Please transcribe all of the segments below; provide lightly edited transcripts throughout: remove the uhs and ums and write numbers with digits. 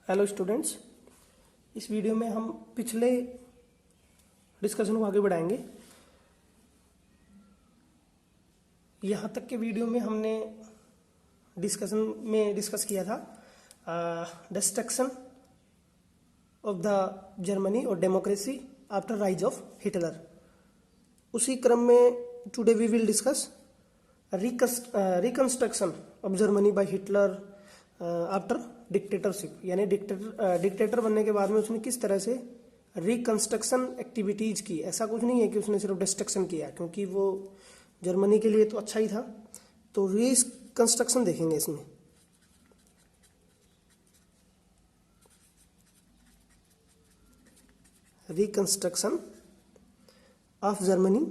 Hello students, इस video में हम पिछले डिस्कशन को आगे बढ़ाएंगे। यहाँ तक के वीडियो में हमने डिस्कस किया था डिस्ट्रक्शन ऑफ द जर्मनी और democracy after rise of Hitler. उसी क्रम में today we will discuss reconstruction of Germany by Hitler after dictatorship, यानी डिक्टेटर बनने के बाद में उसने किस तरह से रिकंस्ट्रक्शन एक्टिविटीज की। ऐसा कुछ नहीं है कि उसने सिर्फ डिस्ट्रक्शन किया, क्योंकि वो जर्मनी के लिए तो अच्छा ही था। तो रिकंस्ट्रक्शन देखेंगे इसमें। रिकंस्ट्रक्शन ऑफ जर्मनी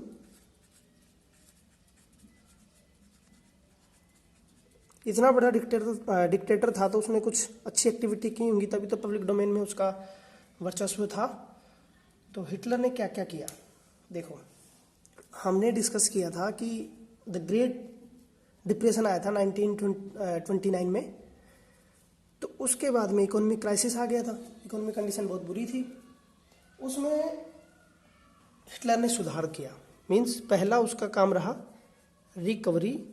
इतना बड़ा डिक्टेटर था तो उसने कुछ अच्छी एक्टिविटी की होंगी, तभी तो पब्लिक डोमेन में उसका वर्चस्व था। तो हिटलर ने क्या क्या किया देखो, हमने डिस्कस किया था कि द ग्रेट डिप्रेशन आया था 1929 में। तो उसके बाद में इकोनॉमिक क्राइसिस आ गया था, इकोनॉमिक कंडीशन बहुत बुरी थी। उसमें हिटलर ने सुधार किया। मीन्स पहला उसका काम रहा recovery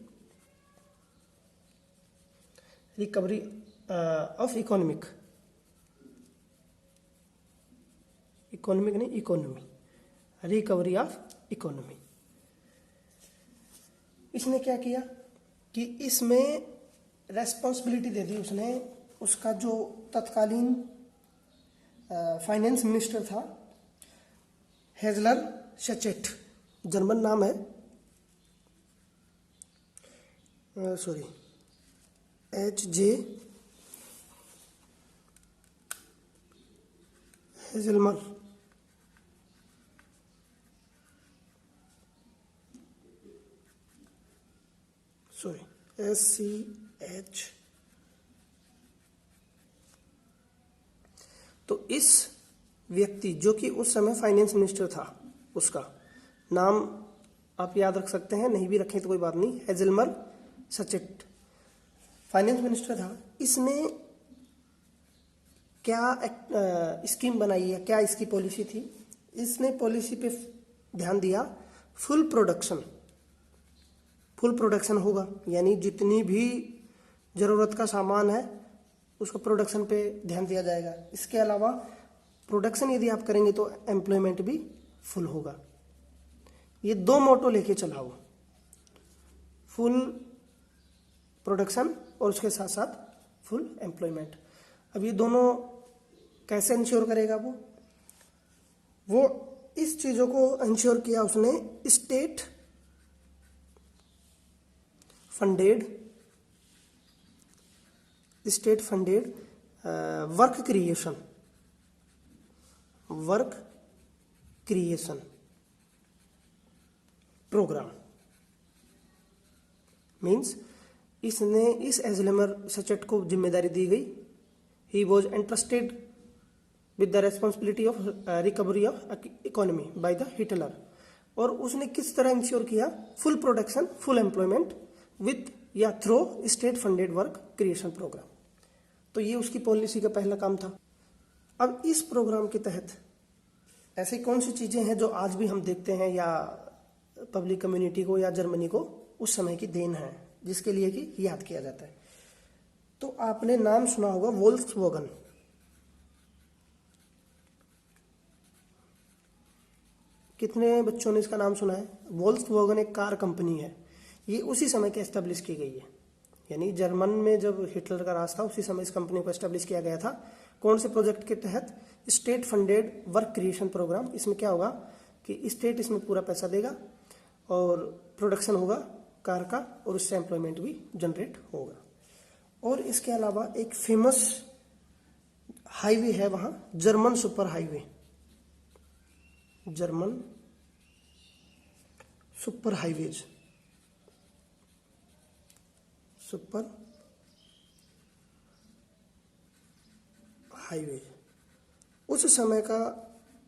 of economy, recovery of economy. इसने क्या किया कि इसमें रेस्पॉन्सिबिलिटी दे दी उसने। उसका जो तत्कालीन फाइनेंस मिनिस्टर था हेजलर शचेट, जर्मन नाम है, H.J. हेजलमर। SCH। तो इस व्यक्ति जो कि उस समय फाइनेंस मिनिस्टर था, उसका नाम आप याद रख सकते हैं, नहीं भी रखें तो कोई बात नहीं। हेजलमर सचेट फाइनेंस मिनिस्टर था। इसने क्या स्कीम बनाई है, क्या इसकी पॉलिसी थी? इसने पॉलिसी पे ध्यान दिया फुल प्रोडक्शन होगा, यानी जितनी भी ज़रूरत का सामान है उसको प्रोडक्शन पे ध्यान दिया जाएगा। इसके अलावा प्रोडक्शन यदि आप करेंगे तो एम्प्लॉयमेंट भी फुल होगा। ये दो मोटो लेके चला वो, फुल प्रोडक्शन और उसके साथ साथ फुल एम्प्लॉयमेंट। अब ये दोनों कैसे इंश्योर करेगा वो इस चीज़ों को इंश्योर किया उसने state funded work creation programme. Means इसने इस हेजलमर सचेट को जिम्मेदारी दी गई। He was entrusted with the responsibility of recovery of economy by the Hitler. और उसने किस तरह इंश्योर किया? Full production, full employment with या through state funded work creation programme. तो ये उसकी पॉलिसी का पहला काम था। अब इस प्रोग्राम के तहत ऐसी कौन सी चीज़ें हैं जो आज भी हम देखते हैं, या पब्लिक कम्युनिटी को या जर्मनी को उस समय की देन है, जिसके लिए कि याद किया जाता है? तो आपने नाम सुना होगा वोल्क्सवैगन। कितने बच्चों ने इसका नाम सुना है? वोल्क्सवैगन एक कार कंपनी है। ये उसी समय के एस्टेब्लिश की गई है, यानी जर्मन में जब हिटलर का राज था उसी समय इस कंपनी को एस्टेब्लिश किया गया था। कौन से प्रोजेक्ट के तहत? State funded work creation program. इसमें क्या होगा कि स्टेट इसमें पूरा पैसा देगा और प्रोडक्शन होगा कार का, और उससे एम्प्लॉयमेंट भी जनरेट होगा। और इसके अलावा एक फेमस हाईवे है वहाँ, जर्मन सुपर हाईवे उस समय का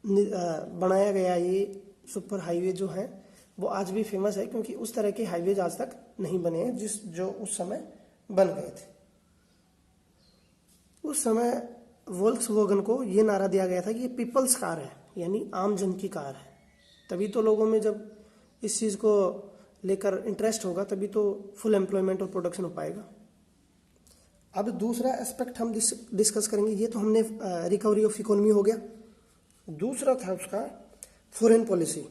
बनाया गया ये सुपर हाईवे जो है वो आज भी फेमस है, क्योंकि उस तरह के हाईवेज आज तक नहीं बने हैं जो उस समय बन गए थे। उस समय वोल्क्सवैगन को ये नारा दिया गया था कि ये पीपल्स कार है, यानी आम जन की कार है। तभी तो लोगों में जब इस चीज़ को लेकर इंटरेस्ट होगा तभी तो फुल एम्प्लॉयमेंट और प्रोडक्शन हो पाएगा। अब दूसरा एस्पेक्ट हम डिस्कस करेंगे। ये तो हमने रिकवरी ऑफ इकोनॉमी हो गया। दूसरा था उसका फॉरेन पॉलिसी।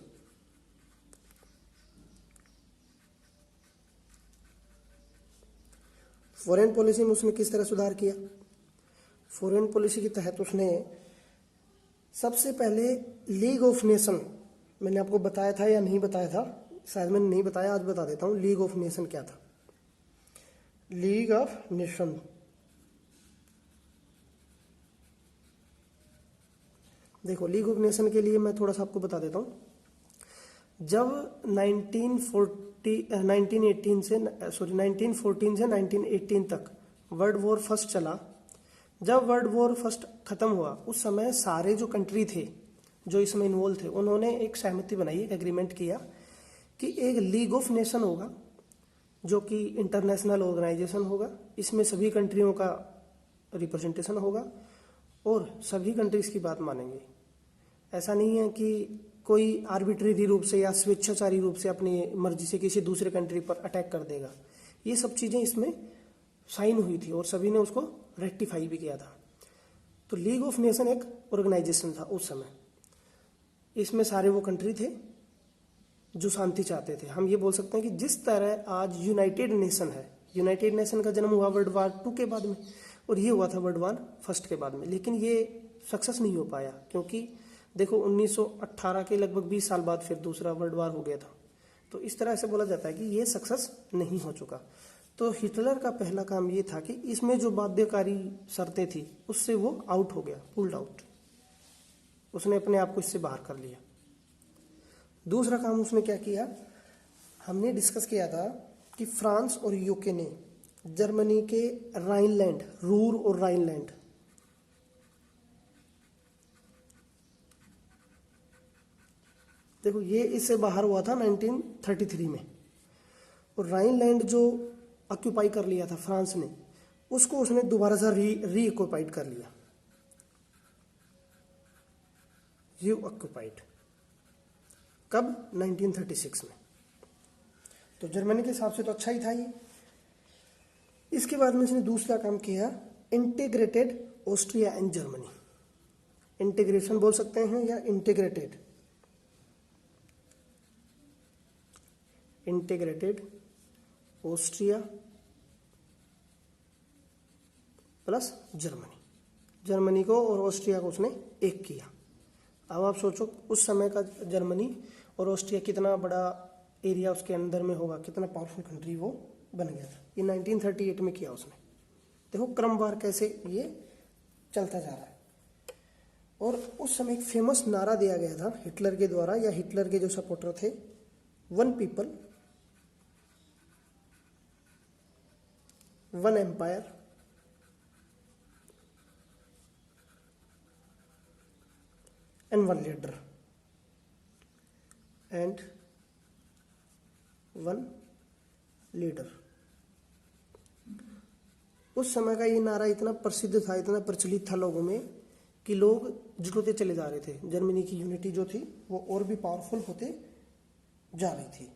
फॉरेन पॉलिसी में उसने किस तरह सुधार किया? फॉरेन पॉलिसी के तहत उसने सबसे पहले लीग ऑफ नेशन, मैंने आपको बताया था या नहीं बताया था, शायद मैंने नहीं बताया, आज बता देता हूँ। लीग ऑफ नेशन क्या था? लीग ऑफ नेशन देखो, लीग ऑफ नेशन के लिए मैं थोड़ा सा आपको बता देता हूँ। जब 1914 से 1918 तक वर्ल्ड वॉर फर्स्ट चला, जब वर्ल्ड वॉर फर्स्ट खत्म हुआ उस समय सारे जो कंट्री थे जो इसमें इन्वॉल्व थे उन्होंने एक सहमति बनाई, एक एग्रीमेंट किया कि एक लीग ऑफ नेशन होगा जो कि इंटरनेशनल ऑर्गेनाइजेशन होगा। इसमें सभी कंट्रियों का रिप्रेजेंटेशन होगा और सभी कंट्रीज की बात मानेंगे। ऐसा नहीं है कि कोई आर्बिट्रेरी रूप से या स्वेच्छाचारी रूप से अपनी मर्जी से किसी दूसरे कंट्री पर अटैक कर देगा। ये सब चीज़ें इसमें साइन हुई थी और सभी ने उसको रेक्टिफाई भी किया था। तो लीग ऑफ नेशन एक ऑर्गेनाइजेशन था उस समय। इसमें सारे वो कंट्री थे जो शांति चाहते थे। हम ये बोल सकते हैं कि जिस तरह आज यूनाइटेड नेशन है, यूनाइटेड नेशन का जन्म हुआ वर्ल्ड वार 2 के बाद में और ये हुआ था वर्ल्ड वार फर्स्ट के बाद में, लेकिन ये सक्सेस नहीं हो पाया क्योंकि देखो 1918 के लगभग 20 साल बाद फिर दूसरा वर्ल्ड वार हो गया था। तो इस तरह से बोला जाता है कि ये सक्सेस नहीं हो चुका। तो हिटलर का पहला काम ये था कि इसमें जो बाध्यकारी शर्तें थी उससे वो आउट हो गया, पुल्ड आउट। उसने अपने आप को इससे बाहर कर लिया। दूसरा काम उसने क्या किया, हमने डिस्कस किया था कि फ्रांस और यूके ने जर्मनी के राइनलैंड, रूर और राइनलैंड, देखो ये इससे बाहर हुआ था 1933 में, और राइनलैंड जो ऑक्यूपाई कर लिया था फ्रांस ने, उसको उसने दोबारा से री ऑक्यूपाइड कर लिया, री ऑक्यूपाइड। कब? 1936 में। तो जर्मनी के हिसाब से तो अच्छा ही था ये। इसके बाद में इसने दूसरा काम किया, integrated Austria and Germany. Integration बोल सकते हैं या integrated, integrated Austria plus Germany. Germany को और ऑस्ट्रिया को उसने एक किया। अब आप सोचो उस समय का जर्मनी और ऑस्ट्रिया कितना बड़ा एरिया उसके अंदर में होगा, कितना पावरफुल कंट्री वो बन गया था। ये 1938 में किया उसने। देखो क्रमवार कैसे ये चलता जा रहा है। और उस समय एक फेमस नारा दिया गया था हिटलर के द्वारा, या हिटलर के जो सपोर्टर थे, one people one empire and one leader and one leader. उस समय का ये नारा इतना प्रसिद्ध था, इतना प्रचलित था लोगों में कि लोग जुटते चले जा रहे थे। जर्मनी की यूनिटी जो थी वो और भी पावरफुल होते जा रही थी।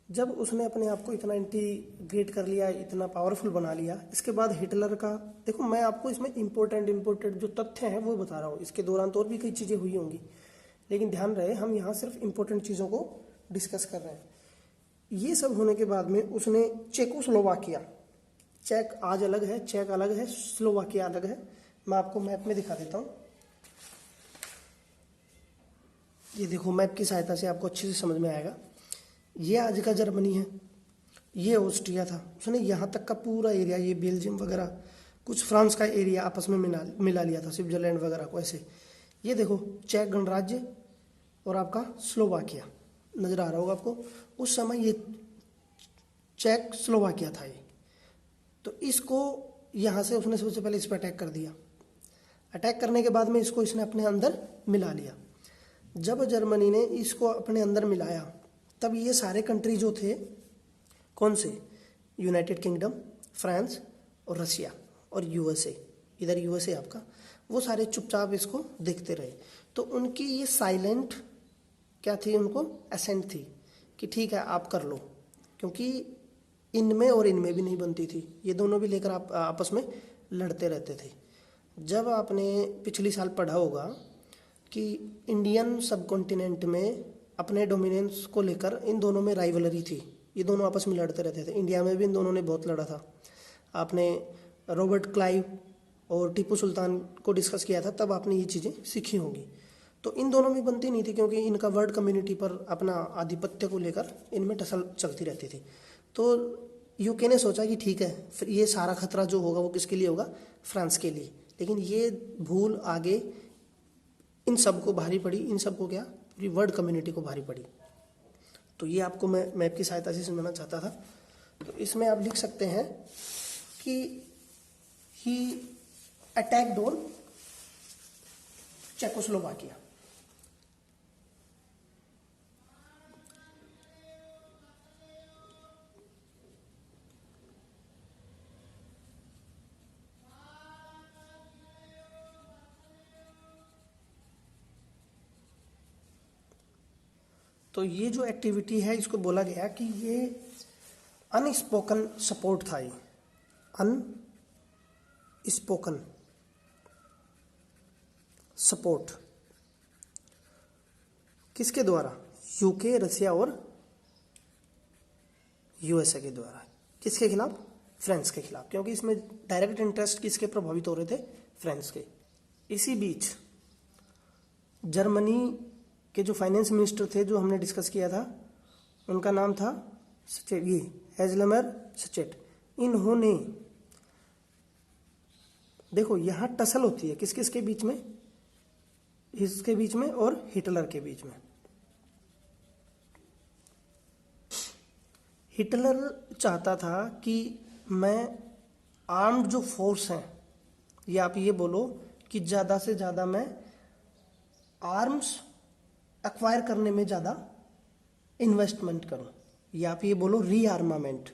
जब उसने अपने आप को इतना इंटीग्रेट कर लिया, इतना पावरफुल बना लिया, इसके बाद हिटलर का, देखो मैं आपको इसमें इम्पोर्टेंट जो तथ्य हैं वो बता रहा हूँ। इसके दौरान तो और भी कई चीज़ें हुई होंगी, लेकिन ध्यान रहे हम यहाँ सिर्फ इम्पोर्टेंट चीज़ों को डिस्कस कर रहे हैं। ये सब होने के बाद में उसने चेकोस्लोवाकिया, चेक आज अलग है, चेक अलग है, स्लोवाकिया अलग है। मैं आपको मैप में दिखा देता हूँ। ये देखो मैप की सहायता से आपको अच्छे से समझ में आएगा। ये आज का जर्मनी है, ये ऑस्ट्रिया था। उसने यहाँ तक का पूरा एरिया, ये बेल्जियम वगैरह, कुछ फ्रांस का एरिया आपस में मिला लिया था, स्विट्जरलैंड वगैरह को ऐसे। ये देखो चेक गणराज्य और आपका स्लोवाकिया नजर आ रहा होगा आपको। उस समय ये चेक स्लोवाकिया था ये। तो इसको यहाँ से उसने सबसे पहले इस पर अटैक कर दिया। अटैक करने के बाद में इसको इसने अपने अंदर मिला लिया। जब जर्मनी ने इसको अपने अंदर मिलाया तब ये सारे कंट्री जो थे, कौन से? यूनाइटेड किंगडम, फ्रांस और रशिया, और यूएसए, इधर यूएसए आपका, वो सारे चुपचाप इसको देखते रहे। तो उनकी ये साइलेंट क्या थी, उनको असेंट थी कि ठीक है आप कर लो, क्योंकि इनमें और इनमें भी नहीं बनती थी, ये दोनों भी लेकर आप आपस में लड़ते रहते थे। जब आपने पिछली साल पढ़ा होगा कि इंडियन सब कॉन्टिनेंट में अपने डोमिनेंस को लेकर इन दोनों में राइवलरी थी, ये दोनों आपस में लड़ते रहते थे। इंडिया में भी इन दोनों ने बहुत लड़ा था। आपने रॉबर्ट क्लाइव और टीपू सुल्तान को डिस्कस किया था, तब आपने ये चीज़ें सीखी होंगी। तो इन दोनों में बनती नहीं थी, क्योंकि इनका वर्ल्ड कम्युनिटी पर अपना आधिपत्य को लेकर इनमें टसल चलती रहती थी। तो यूके ने सोचा कि ठीक है, फिर ये सारा खतरा जो होगा वो किसके लिए होगा, फ्रांस के लिए। लेकिन ये भूल आगे इन सबको भारी पड़ी, इन सबको क्या, पूरी वर्ल्ड कम्युनिटी को भारी पड़ी। तो ये आपको मैं मैप की सहायता से समझाना चाहता था। तो इसमें आप लिख सकते हैं कि ही अटैक्ड ऑन चेकोस्लोवाकिया। तो ये जो एक्टिविटी है, इसको बोला गया कि ये अनस्पोकन सपोर्ट था। ये अनस्पोकन सपोर्ट किसके द्वारा, यूके, रसिया और यूएसए के द्वारा। किसके खिलाफ, फ्रांस के खिलाफ, क्योंकि इसमें डायरेक्ट इंटरेस्ट किसके प्रभावित हो रहे थे, फ्रांस के। इसी बीच जर्मनी के जो फाइनेंस मिनिस्टर थे, जो हमने डिस्कस किया था, उनका नाम था सचेट, ये एजलमर सचेट। इन्होंने, देखो यहाँ टसल होती है किस किस के बीच में, इसके बीच में और हिटलर के बीच में। हिटलर चाहता था कि मैं आर्म्ड जो फोर्स हैं, या आप ये बोलो कि ज़्यादा से ज़्यादा मैं आर्म्स एक्वायर करने में ज़्यादा इन्वेस्टमेंट करूं, या आप ये बोलो रीआर्मामेंट,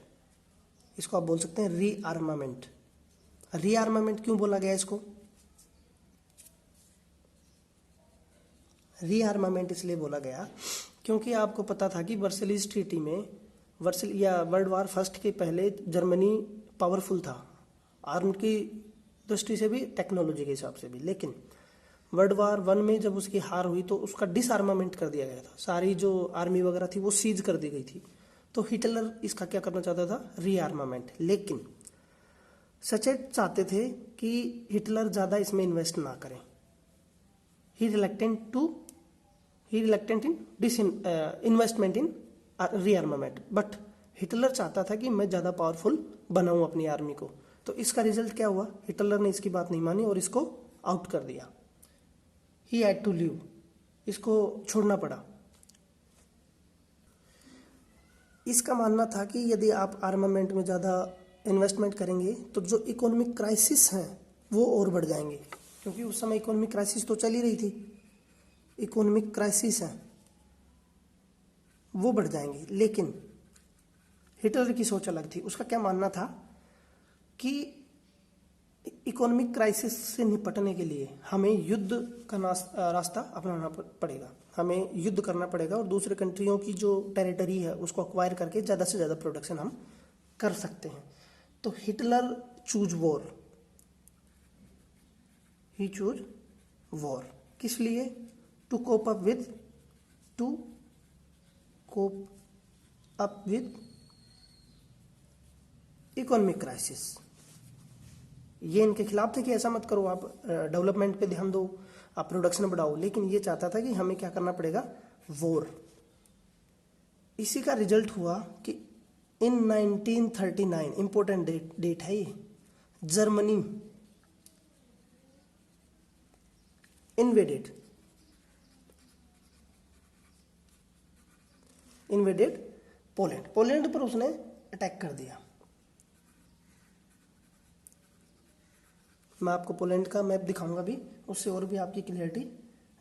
इसको आप बोल सकते हैं रीआर्मामेंट। रीआर्मामेंट क्यों बोला गया इसको, रीआर्मामेंट इसलिए बोला गया क्योंकि आपको पता था कि वर्सलिस ट्रीटी में, या वर्ल्ड वार फर्स्ट के पहले जर्मनी पावरफुल था, आर्म की दृष्टि से भी, टेक्नोलॉजी के हिसाब से भी। लेकिन वर्ल्ड वार वन में जब उसकी हार हुई तो उसका डिसआर्मामेंट कर दिया गया था, सारी जो आर्मी वगैरह थी वो सीज कर दी गई थी। तो हिटलर इसका क्या करना चाहता था, रीआर्मामेंट। लेकिन सचेट चाहते थे कि हिटलर ज़्यादा इसमें इन्वेस्ट ना करें। He reluctant in investment in rearmament, but Hitler चाहता था कि मैं ज़्यादा पावरफुल बनाऊं अपनी आर्मी को। तो इसका रिजल्ट क्या हुआ, हिटलर ने इसकी बात नहीं मानी और इसको आउट कर दिया। ही हैड टू लीव, इसको छोड़ना पड़ा। इसका मानना था कि यदि आप आर्मामेंट में ज़्यादा इन्वेस्टमेंट करेंगे तो जो इकोनॉमिक क्राइसिस हैं वो और बढ़ जाएंगे, क्योंकि उस समय इकोनॉमिक क्राइसिस तो चल ही रही थी, इकोनॉमिक क्राइसिस है वो बढ़ जाएंगी। लेकिन हिटलर की सोच अलग थी। उसका क्या मानना था कि इकोनॉमिक क्राइसिस से निपटने के लिए हमें युद्ध का रास्ता अपनाना पड़ेगा, हमें युद्ध करना पड़ेगा और दूसरे कंट्रियों की जो टेरिटरी है उसको अक्वायर करके ज़्यादा से ज़्यादा प्रोडक्शन हम कर सकते हैं। तो Hitler choose war, he choose war किस लिए, to cope up with economic crisis. ये इनके खिलाफ थे कि ऐसा मत करो, आप डेवलपमेंट पे ध्यान दो, आप प्रोडक्शन बढ़ाओ। लेकिन ये चाहता था कि हमें क्या करना पड़ेगा, वॉर। इसी का रिजल्ट हुआ कि इन 1939, इंपॉर्टेंट डेट है ये, जर्मनी इन्वेडेड पोलैंड पर उसने अटैक कर दिया। मैं आपको पोलैंड का मैप दिखाऊंगा भी, उससे और भी आपकी क्लियरिटी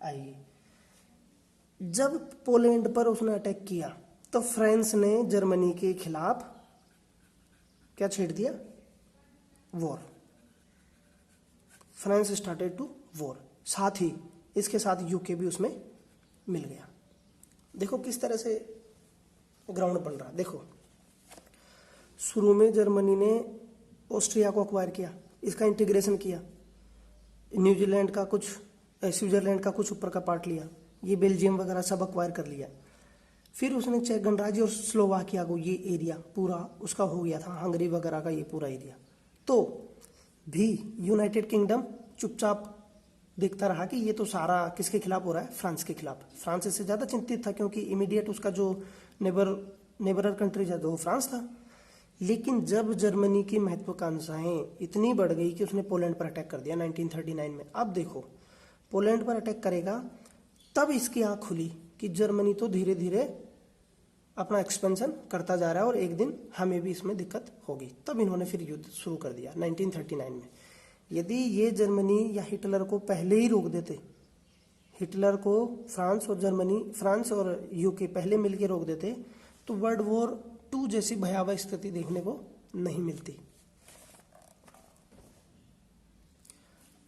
आएगी। जब पोलैंड पर उसने अटैक किया तो फ्रांस ने जर्मनी के खिलाफ क्या छेड़ दिया, war. France started to war, साथ ही इसके साथ यूके भी उसमें मिल गया। देखो किस तरह से ग्राउंड बन रहा। देखो शुरू में जर्मनी ने ऑस्ट्रिया को अक्वायर किया, इसका इंटीग्रेशन किया, न्यूजीलैंड का कुछ, स्विट्जरलैंड का कुछ ऊपर का पार्ट लिया, ये बेल्जियम वगैरह सब अक्वायर कर लिया। फिर उसने चेक गणराज्य और स्लोवाकिया को, ये एरिया पूरा उसका हो गया था, हंगरी वगैरह का ये पूरा एरिया। तो भी यूनाइटेड किंगडम चुपचाप देखता रहा कि ये तो सारा किसके खिलाफ हो रहा है, फ्रांस के खिलाफ। फ्रांस इससे ज़्यादा चिंतित था क्योंकि इमीडिएट उसका जो नेबरर कंट्री था वो फ्रांस था। लेकिन जब जर्मनी की महत्वाकांक्षाएं इतनी बढ़ गई कि उसने पोलैंड पर अटैक कर दिया 1939 में। अब देखो पोलैंड पर अटैक करेगा, तब इसकी आँख खुली कि जर्मनी तो धीरे धीरे अपना एक्सपेंशन करता जा रहा है और एक दिन हमें भी इसमें दिक्कत होगी। तब इन्होंने फिर युद्ध शुरू कर दिया 1939 में। यदि ये जर्मनी या हिटलर को पहले ही रोक देते, हिटलर को फ्रांस और यूके पहले मिलकर रोक देते, तो वर्ल्ड वॉर 2 जैसी भयावह स्थिति देखने को नहीं मिलती।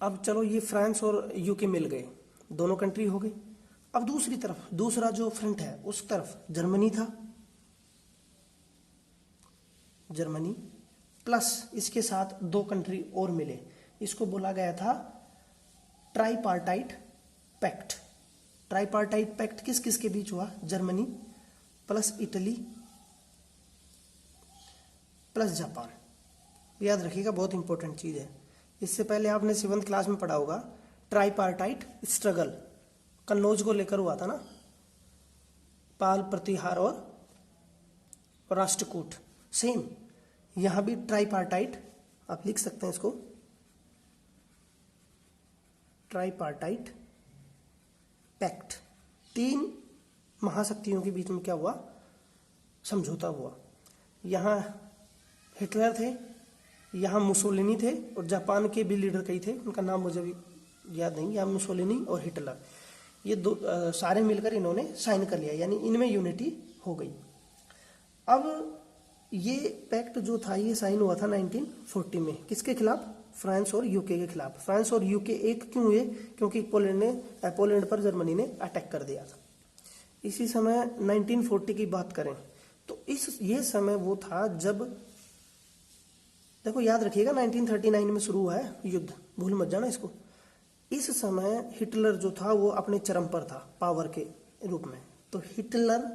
अब चलो ये फ्रांस और यूके मिल गए, दोनों कंट्री हो गई। अब दूसरी तरफ, दूसरा जो फ्रंट है उस तरफ जर्मनी था, जर्मनी प्लस इसके साथ 2 कंट्री और मिले, इसको बोला गया था ट्राइपार्टाइट पैक्ट। ट्राइपार्टाइट पैक्ट किस किस के बीच हुआ, Germany plus Italy plus Japan. याद रखिएगा, बहुत इंपॉर्टेंट चीज है। इससे पहले आपने 7th क्लास में पढ़ा होगा ट्राइपार्टाइट स्ट्रगल, कन्नौज को लेकर हुआ था ना, पाल प्रतिहार और राष्ट्रकूट। सेम यहां भी ट्राइपार्टाइट, आप लिख सकते हैं इसको, ट्राइपार्टाइट पैक्ट। 3 महाशक्तियों के बीच में क्या हुआ, समझौता हुआ। यहां हिटलर थे, यहाँ मुसोलिनी थे और जापान के भी लीडर कई थे, उनका नाम मुझे भी याद नहीं, या मुसोलिनी और हिटलर, ये 2 सारे मिलकर इन्होंने साइन कर लिया, यानी इनमें यूनिटी हो गई। अब ये पैक्ट जो था ये साइन हुआ था 1940 में, किसके खिलाफ, फ्रांस और यूके के खिलाफ। फ्रांस और यूके एक क्यों हुए, क्योंकि पोलैंड पर जर्मनी ने अटैक कर दिया था। इसी समय 1940 की बात करें तो ये समय वो था जब, देखो याद रखिएगा 1939 में शुरू हुआ है युद्ध, भूल मत जाना इसको। इस समय हिटलर जो था वो अपने चरम पर था पावर के रूप में। तो Hitler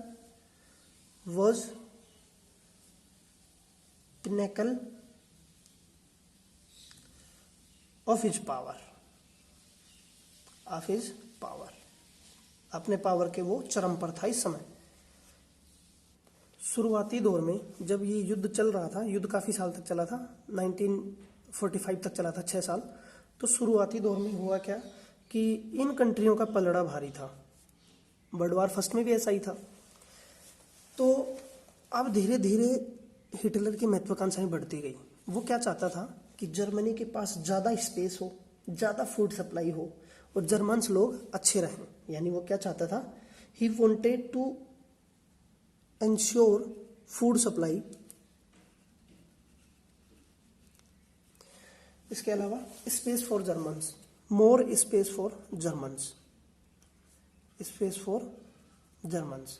was pinnacle of his power, अपने पावर के वो चरम पर था इस समय। शुरुआती दौर में जब ये युद्ध चल रहा था, युद्ध काफ़ी साल तक चला था, 1945 तक चला था, 6 साल। तो शुरुआती दौर में हुआ क्या कि इन कंट्रियों का पलड़ा भारी था, वर्ल्ड वार फर्स्ट में भी ऐसा ही था। तो अब धीरे धीरे हिटलर की महत्वाकांक्षाएं बढ़ती गई। वो क्या चाहता था कि जर्मनी के पास ज़्यादा स्पेस हो, ज़्यादा फूड सप्लाई हो और जर्मन्स लोग अच्छे रहें। यानी वो क्या चाहता था, he wanted to ensure food supply। इसके अलावा space for Germans, more space for Germans.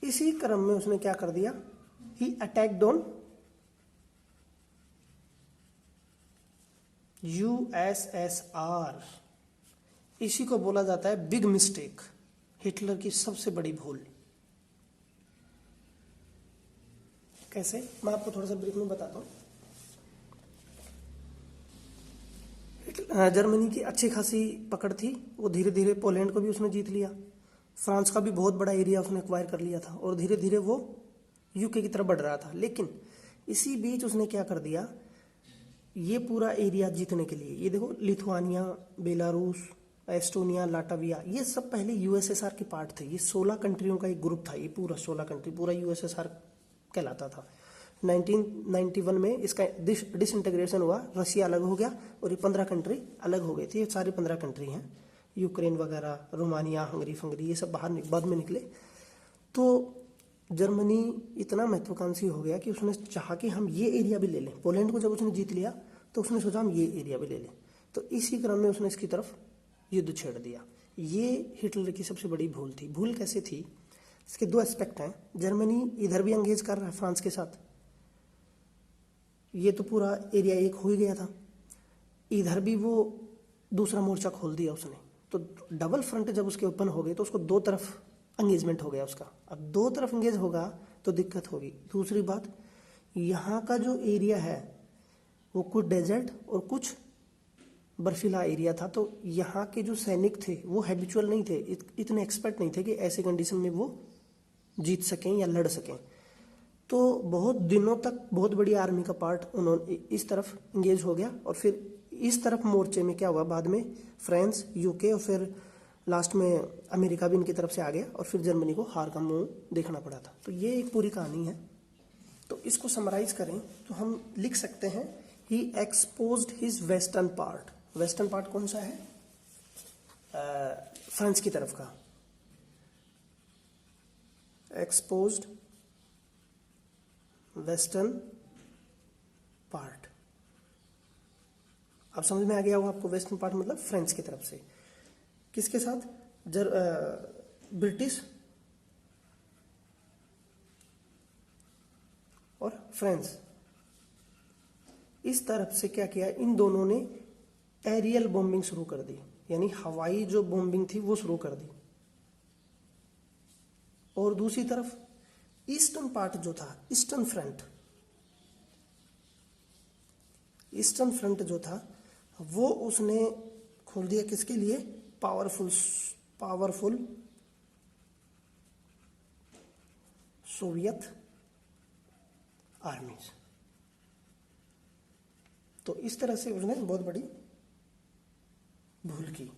इसी क्रम में उसने क्या कर दिया, ही अटैक्ड ऑन USSR। इसी को बोला जाता है बिग मिस्टेक, हिटलर की सबसे बड़ी भूल। कैसे, मैं आपको थोड़ा सा ब्रीफ में बताता हूँ। जर्मनी की अच्छी खासी पकड़ थी, वो धीरे धीरे पोलैंड को भी उसने जीत लिया, फ्रांस का भी बहुत बड़ा एरिया उसने एक्वायर कर लिया था और धीरे धीरे वो यूके की तरफ बढ़ रहा था। लेकिन इसी बीच उसने क्या कर दिया, ये पूरा एरिया जीतने के लिए, ये देखो लिथुआनिया, बेलारूस, एस्टोनिया, लाटविया, ये सब पहले यूएसएसआर के पार्ट थे। ये 16 कंट्रियों का एक ग्रुप था, ये पूरा 16 कंट्री पूरा यूएसएसआर कहलाता था। 1991 में इसका डिसइंटीग्रेशन हुआ, रशिया अलग हो गया और ये 15 कंट्री अलग हो गए थे। ये सारी 15 कंट्री हैं, यूक्रेन वगैरह, रोमानिया, हंगरी फंगरी, ये सब बाहर बाद में निकले। तो जर्मनी इतना महत्वाकांक्षी हो गया कि उसने चाहा कि हम ये एरिया भी ले लें। पोलैंड को जब उसने जीत लिया तो उसने सोचा हम ये एरिया भी ले लें, तो इसी क्रम में उसने इसकी तरफ युद्ध छेड़ दिया। ये हिटलर की सबसे बड़ी भूल थी। भूल कैसे थी, इसके दो एस्पेक्ट हैं। जर्मनी इधर भी एंगेज कर रहा है फ्रांस के साथ, ये तो पूरा एरिया एक हो ही गया था, इधर भी वो दूसरा मोर्चा खोल दिया उसने, तो डबल फ्रंट जब उसके ओपन हो गए तो उसको दो तरफ एंगेजमेंट हो गया उसका। अब दो तरफ एंगेज होगा तो दिक्कत होगी। दूसरी बात, यहाँ का जो एरिया है वो कुछ डेजर्ट और कुछ बर्फीला एरिया था, तो यहाँ के जो सैनिक थे वो हैबिचुअल नहीं थे, इतने एक्सपर्ट नहीं थे कि ऐसे कंडीशन में वो जीत सकें या लड़ सकें। तो बहुत दिनों तक बहुत बड़ी आर्मी का पार्ट उन्होंने इस तरफ इंगेज हो गया, और फिर इस तरफ मोर्चे में क्या हुआ, बाद में फ्रांस, यूके और फिर लास्ट में अमेरिका भी इनकी तरफ से आ गया, और फिर जर्मनी को हार का मुंह देखना पड़ा था। तो ये एक पूरी कहानी है। तो इसको समराइज करें तो हम लिख सकते हैं, he exposed his western part. Western part कौन सा है, फ्रांस की तरफ का। एक्सपोज्ड वेस्टर्न पार्ट, अब समझ में आ गया होगा आपको। वेस्टर्न पार्ट मतलब फ्रांस की तरफ से, किसके साथ, ब्रिटिश और फ्रांस। इस तरफ से क्या किया, इन दोनों ने एरियल बॉम्बिंग शुरू कर दी, यानी हवाई जो बॉम्बिंग थी वो शुरू कर दी। और दूसरी तरफ ईस्टर्न पार्ट जो था, ईस्टर्न फ्रंट जो था वो उसने खोल दिया, किसके लिए, पावरफुल सोवियत आर्मीज। तो इस तरह से उसने बहुत बड़ी भूल की।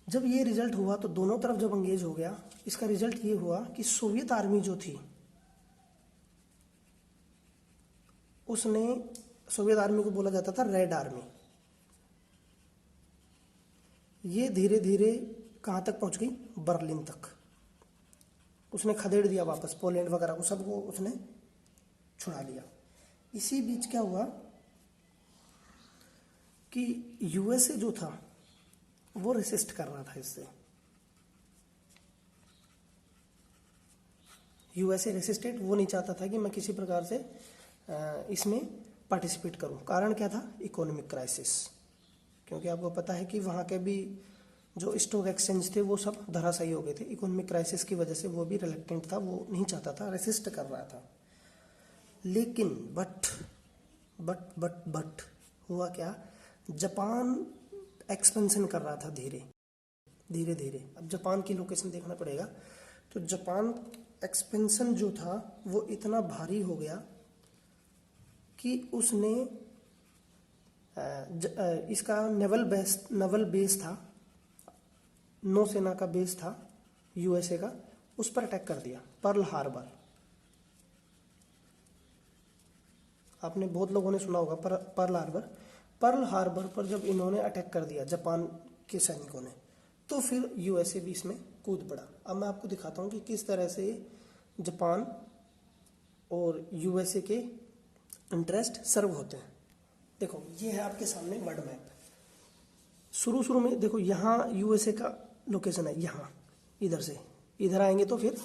जब ये रिजल्ट हुआ तो दोनों तरफ जब एंगेज हो गया, इसका रिजल्ट ये हुआ कि सोवियत आर्मी जो थी उसने, सोवियत आर्मी को बोला जाता था रेड आर्मी, ये धीरे धीरे कहां तक पहुंच गई, बर्लिन तक। उसने खदेड़ दिया वापस, पोलैंड वगैरह को सबको उसने छुड़ा लिया। इसी बीच क्या हुआ कि यूएसए जो था वो रेसिस्ट कर रहा था इससे। यूएसए रेसिस्टेड, वो नहीं चाहता था कि मैं किसी प्रकार से इसमें पार्टिसिपेट करूं। कारण क्या था, इकोनॉमिक क्राइसिस, क्योंकि आपको पता है कि वहाँ के भी जो स्टॉक एक्सचेंज थे वो सब धराशायी हो गए थे। इकोनॉमिक क्राइसिस की वजह से वो भी रिलक्टेंट था, वो नहीं चाहता था, रेसिस्ट कर रहा था। लेकिन बट हुआ क्या, जापान एक्सपेंशन कर रहा था धीरे धीरे। अब जापान की लोकेशन देखना पड़ेगा। तो जापान एक्सपेंशन जो था वो इतना भारी हो गया कि उसने इसका नवल बेस था, नौसेना का बेस था यूएसए का, उस पर अटैक कर दिया। पर्ल हार्बर, आपने बहुत लोगों ने सुना होगा पर्ल हार्बर पर जब इन्होंने अटैक कर दिया जापान के सैनिकों ने, तो फिर यूएसए भी इसमें कूद पड़ा। अब मैं आपको दिखाता हूँ कि किस तरह से जापान और यूएसए के इंटरेस्ट सर्व होते हैं। देखो ये है आपके सामने वर्ल्ड मैप। शुरू में देखो यहाँ यूएसए का लोकेशन है, यहाँ इधर से इधर आएंगे तो फिर,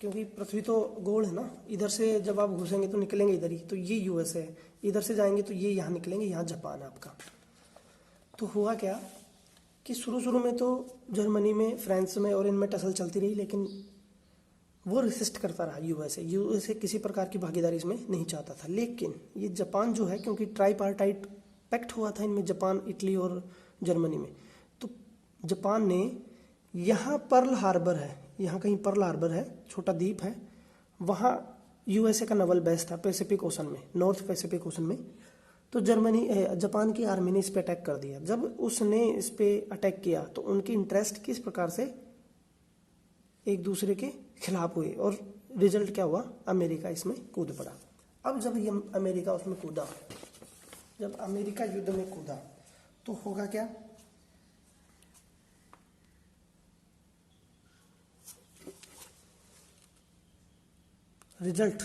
क्योंकि पृथ्वी तो गोल है ना, इधर से जब आप घुसेंगे तो निकलेंगे इधर ही, तो ये यूएसए है। इधर से जाएंगे तो ये यहाँ निकलेंगे, यहाँ जापान है आपका। तो हुआ क्या कि शुरू में तो जर्मनी में, फ्रांस में और इनमें टसल चलती रही, लेकिन वो रेसिस्ट करता रहा यूएसए किसी प्रकार की भागीदारी इसमें नहीं चाहता था। लेकिन ये जापान जो है, क्योंकि ट्राईपार्टाइट पैक्ट हुआ था इनमें, जापान, इटली और जर्मनी में, तो जापान ने यहाँ पर्ल हार्बर है, यहाँ कहीं पर्ल हार्बर है, छोटा द्वीप है, वहाँ यूएसए का नवल बेस था पैसिफिक ओशन में, नॉर्थ पैसिफिक ओशन में। तो जापान की आर्मी ने इस पे अटैक कर दिया। जब उसने इस पे अटैक किया तो उनकी इंटरेस्ट किस प्रकार से एक दूसरे के खिलाफ हुए, और रिजल्ट क्या हुआ, अमेरिका इसमें कूद पड़ा। अब जब ये अमेरिका उसमें कूदा, जब अमेरिका युद्ध में कूदा तो होगा क्या, रिजल्ट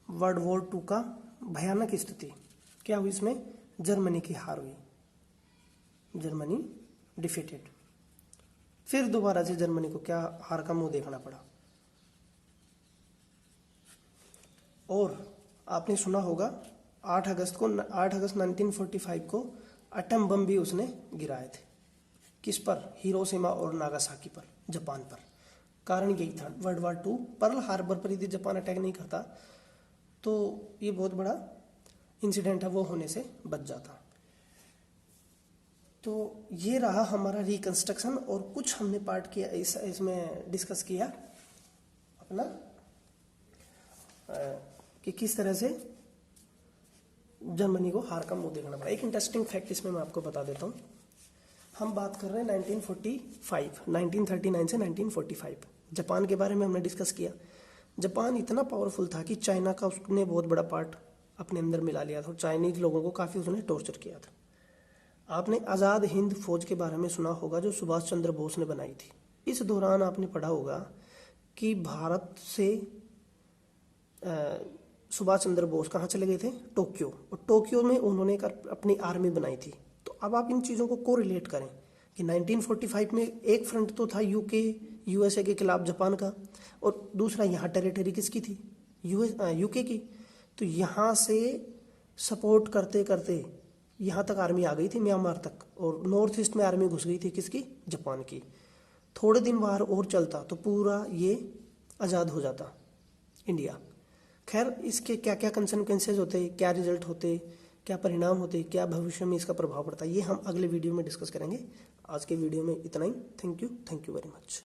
वर्ल्ड वॉर 2 का भयानक स्थिति क्या हुई, इसमें जर्मनी की हार हुई, जर्मनी डिफीटेड। फिर दोबारा से जर्मनी को क्या हार का मुंह देखना पड़ा। और आपने सुना होगा 8 अगस्त 1945 को एटम बम भी उसने गिराए थे। किस पर? हिरोशिमा और नागासाकी पर, जापान पर। कारण यही था, वर्ल्ड वॉर 2 पर्ल हार्बर पर यदि जापान अटैक नहीं करता तो ये बहुत बड़ा इंसिडेंट है, वो होने से बच जाता। तो ये रहा हमारा रिकंस्ट्रक्शन, और कुछ हमने पार्ट किया इसमें डिस्कस किया अपना कि किस तरह से जर्मनी को हार का मुंह देखना पड़ा। एक इंटरेस्टिंग फैक्ट इसमें मैं आपको बता देता हूँ। हम बात कर रहे हैं 1939 से 1945। जापान के बारे में हमने डिस्कस किया। जापान इतना पावरफुल था कि चाइना का उसने बहुत बड़ा पार्ट अपने अंदर मिला लिया था और चाइनीज लोगों को काफ़ी उसने टॉर्चर किया था। आपने आज़ाद हिंद फौज के बारे में सुना होगा जो सुभाष चंद्र बोस ने बनाई थी। इस दौरान आपने पढ़ा होगा कि भारत से सुभाष चंद्र बोस कहाँ चले गए थे? टोक्यो। और टोक्यो में उन्होंने एक अपनी आर्मी बनाई थी। तो अब आप इन चीज़ों को कोरिलेट करें कि 1945 में एक फ्रंट तो था यूएसए के खिलाफ जापान का, और दूसरा यहाँ टेरिटरी किसकी थी? यूके की। तो यहाँ से सपोर्ट करते करते यहाँ तक आर्मी आ गई थी, म्यांमार तक, और नॉर्थ ईस्ट में आर्मी घुस गई थी किसकी? जापान की। थोड़े दिन बाहर और चलता तो पूरा ये आज़ाद हो जाता इंडिया। खैर, इसके क्या क्या कंसेक्वेंसेज होते, क्या रिजल्ट होते, क्या परिणाम होते, क्या भविष्य में इसका प्रभाव पड़ता है, ये हम अगले वीडियो में डिस्कस करेंगे। आज के वीडियो में इतना ही। Thank you very much.